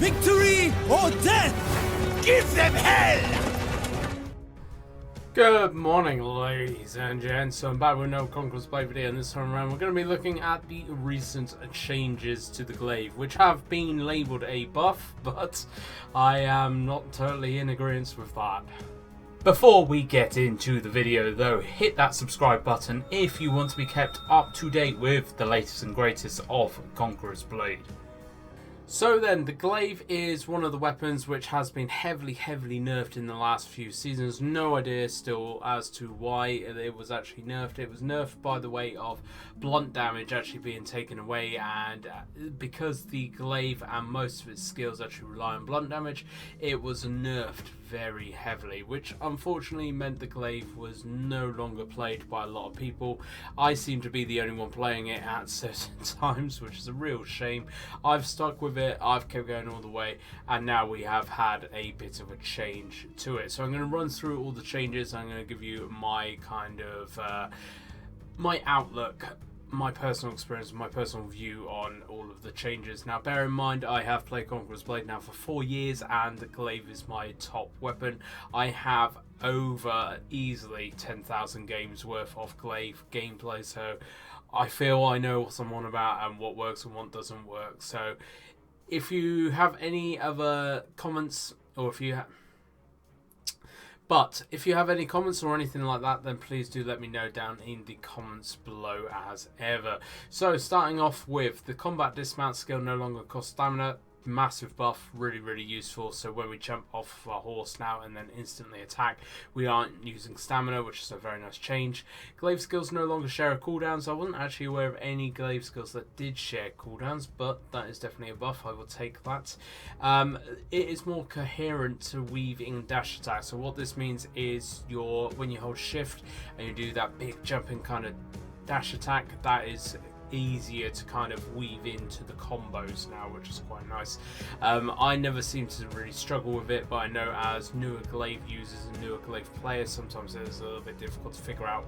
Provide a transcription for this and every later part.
Victory or death! Give them hell! Good morning, ladies and gents. So I'm back with no Conquerors Blade video, and this time around we're going to be looking at the recent changes to the Glaive, which have been labelled a buff, but I am not totally in agreement with that. Before we get into the video though, hit that subscribe button if you want to be kept up to date with the latest and greatest of Conquerors Blade. So then, the Glaive is one of the weapons which has been heavily nerfed in the last few seasons. No idea still as to why it was actually nerfed. It was nerfed by the way of blunt damage actually being taken away, and because the Glaive and most of its skills actually rely on blunt damage, it was nerfed very heavily, which unfortunately meant the Glaive was no longer played by a lot of people. I seem to be the only one playing it at certain times, which is a real shame. I've stuck with it, I've kept going all the way, and now we have had a bit of a change to it. So I'm going to run through all the changes. I'm going to give you my kind of my outlook, my personal experience, my personal view on all of the changes. Now bear in mind, I have played Conquerors Blade now for 4 years, and the Glaive is my top weapon. I have over easily 10,000 games worth of Glaive gameplay, so I feel I know what I'm on about and what works and what doesn't work. So if you have any other comments, or if you have any comments or anything like that, then please do let me know down in the comments below as ever. So starting off with the combat dismount skill no longer costs stamina. Massive buff, really useful. So when we jump off our horse now and then instantly attack, we aren't using stamina, which is a very nice change. Glaive skills no longer share a cooldown, so I wasn't actually aware of any Glaive skills that did share cooldowns, but that is definitely a buff. I will take that. It is more coherent to weave in dash attack. So what this means is when you hold shift and you do that big jumping kind of dash attack, that is easier to kind of weave into the combos now, which is quite nice. I never seem to really struggle with it, but I know as newer Glaive users and newer Glaive players, sometimes it's a little bit difficult to figure out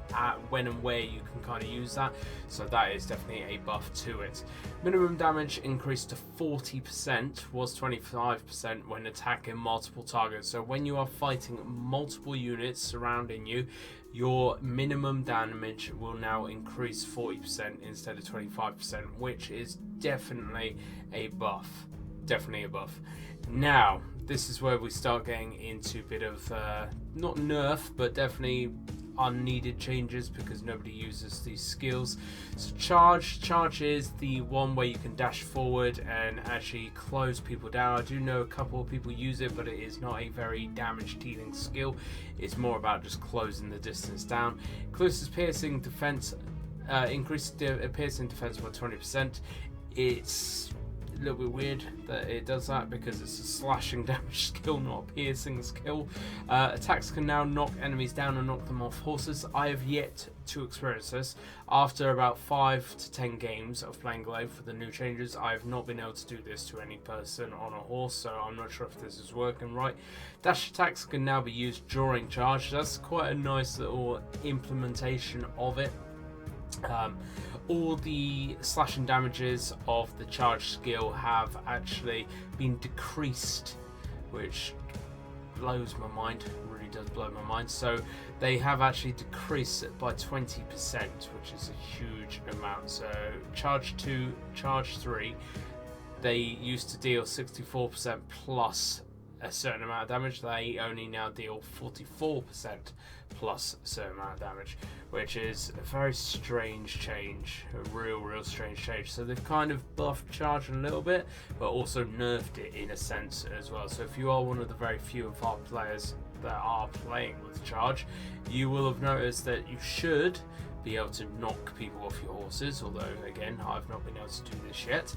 when and where you can kind of use that, so that is definitely a buff to it. Minimum damage increased to 40%, was 25% when attacking multiple targets. So when you are fighting multiple units surrounding you, your minimum damage will now increase 40% instead of 25%, which is definitely a buff. Definitely a buff. Now, this is where we start getting into a bit of, not nerf, but definitely unneeded changes because nobody uses these skills. So charge is the one where you can dash forward and actually close people down. I do know a couple of people use it, but it is not a very damage dealing skill. It's more about just closing the distance down. Closest piercing defense, increased piercing defense by 20%. It's a little bit weird that it does that because it's a slashing damage skill, not a piercing skill. Attacks can now knock enemies down and knock them off horses. I have yet to experience this. After about 5 to 10 games of playing Glaive for the new changes, I have not been able to do this to any person on a horse, so I'm not sure if this is working right. Dash attacks can now be used during charge. That's quite a nice little implementation of it. All the slashing damages of the charge skill have actually been decreased, which blows my mind, really does blow my mind. So they have actually decreased it by 20%, which is a huge amount. So charge 2, charge 3, they used to deal 64% plus a certain amount of damage. They only now deal 44% plus a certain amount of damage, which is a very strange change, a real strange change. So they've kind of buffed charge a little bit, but also nerfed it in a sense as well. So if you are one of the very few and far players that are playing with charge, you will have noticed that you should be able to knock people off your horses, although again I've not been able to do this yet,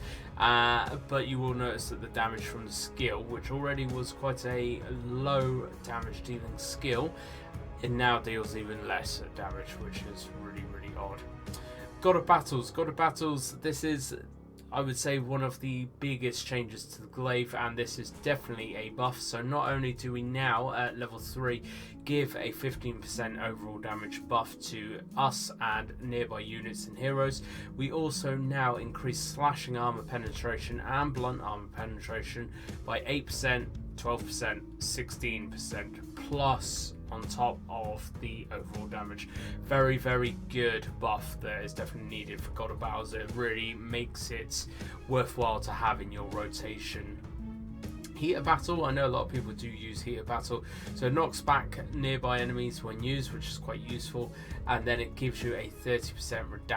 but you will notice that the damage from the skill, which already was quite a low damage dealing skill, it now deals even less damage, which is really odd. God of Battles, this is I would say one of the biggest changes to the glaive, and this is definitely a buff. So not only do we now at level 3 give a 15% overall damage buff to us and nearby units and heroes, we also now increase slashing armor penetration and blunt armor penetration by 8%, 12%, 16% plus on top of the overall damage. Very, very good buff that is definitely needed for God of Battles. It really makes it worthwhile to have in your rotation. Heater Battle, I know a lot of people do use Heater Battle, so it knocks back nearby enemies when used, which is quite useful, and then it gives you a 30%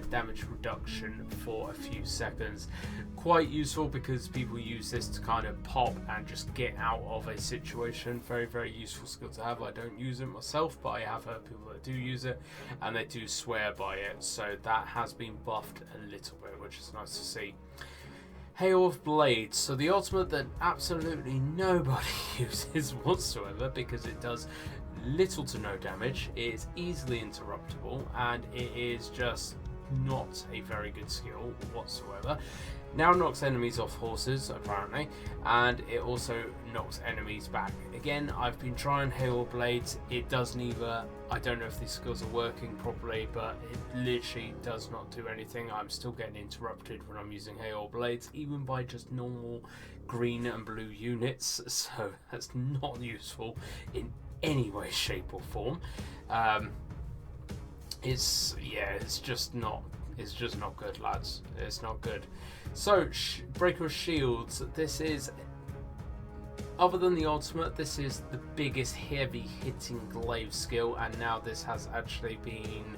damage reduction for a few seconds. Quite useful because people use this to kind of pop and just get out of a situation. Very, very useful skill to have. I don't use it myself, but I have heard people that do use it, and they do swear by it, so that has been buffed a little bit, which is nice to see. Hail of Blades, so the ultimate that absolutely nobody uses whatsoever because it does little to no damage, it is easily interruptible, and it is just not a very good skill whatsoever. Now knocks enemies off horses apparently, and it also knocks enemies back. Again, I've been trying Hail of Blades, it does neither. I don't know if these skills are working properly, but it literally does not do anything. I'm still getting interrupted when I'm using Hail of Blades, even by just normal green and blue units, so that's not useful in any way, shape or form. It's just not good, lads. It's not good. So Breaker of Shields, this is, other than the ultimate, this is the biggest heavy hitting glaive skill, and now this has actually been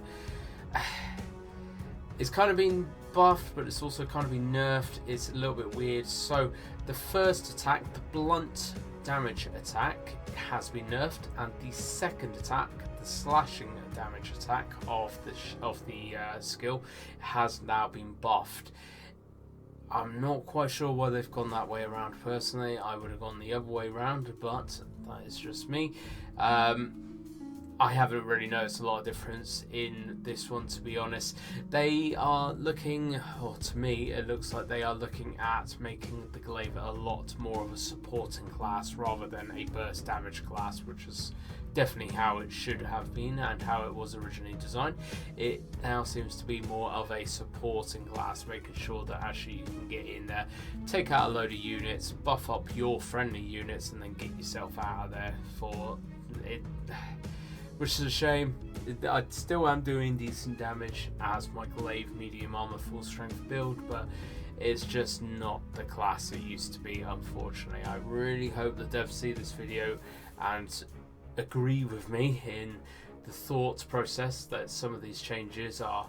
it's kind of been buffed, but it's also kind of been nerfed. It's a little bit weird. So the first attack, the blunt damage attack, has been nerfed, and the second attack, the slashing damage attack of the skill, has now been buffed. I'm not quite sure why they've gone that way around. Personally, I would have gone the other way around, but that is just me. I haven't really noticed a lot of difference in this one, to be honest. They are looking, or to me, it looks like they are looking at making the Glaive a lot more of a supporting class rather than a burst damage class, which is definitely how it should have been and how it was originally designed. It now seems to be more of a supporting class, making sure that actually you can get in there, take out a load of units, buff up your friendly units, and then get yourself out of there for it. Which is a shame. I still am doing decent damage as my Glaive medium armor full strength build, but it's just not the class it used to be, unfortunately. I really hope the devs see this video and agree with me in the thought process that some of these changes are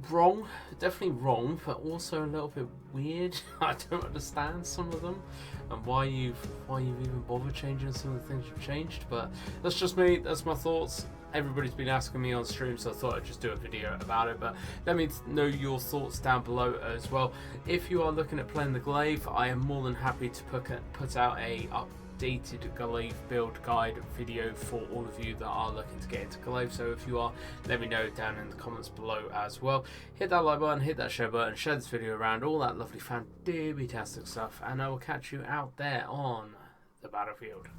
wrong, definitely wrong, but also a little bit weird. I don't understand some of them and why you've even bothered changing some of the things you've changed, but that's just me, that's my thoughts. Everybody's been asking me on stream, so I thought I'd just do a video about it, but let me know your thoughts down below as well. If you are looking at playing the Glaive, I am more than happy to put out a updated Glaive build guide video for all of you that are looking to get into Glaive. So if you are, let me know down in the comments below as well. Hit that like button, hit that share button, share this video around, all that lovely fantastic stuff, and I will catch you out there on the battlefield.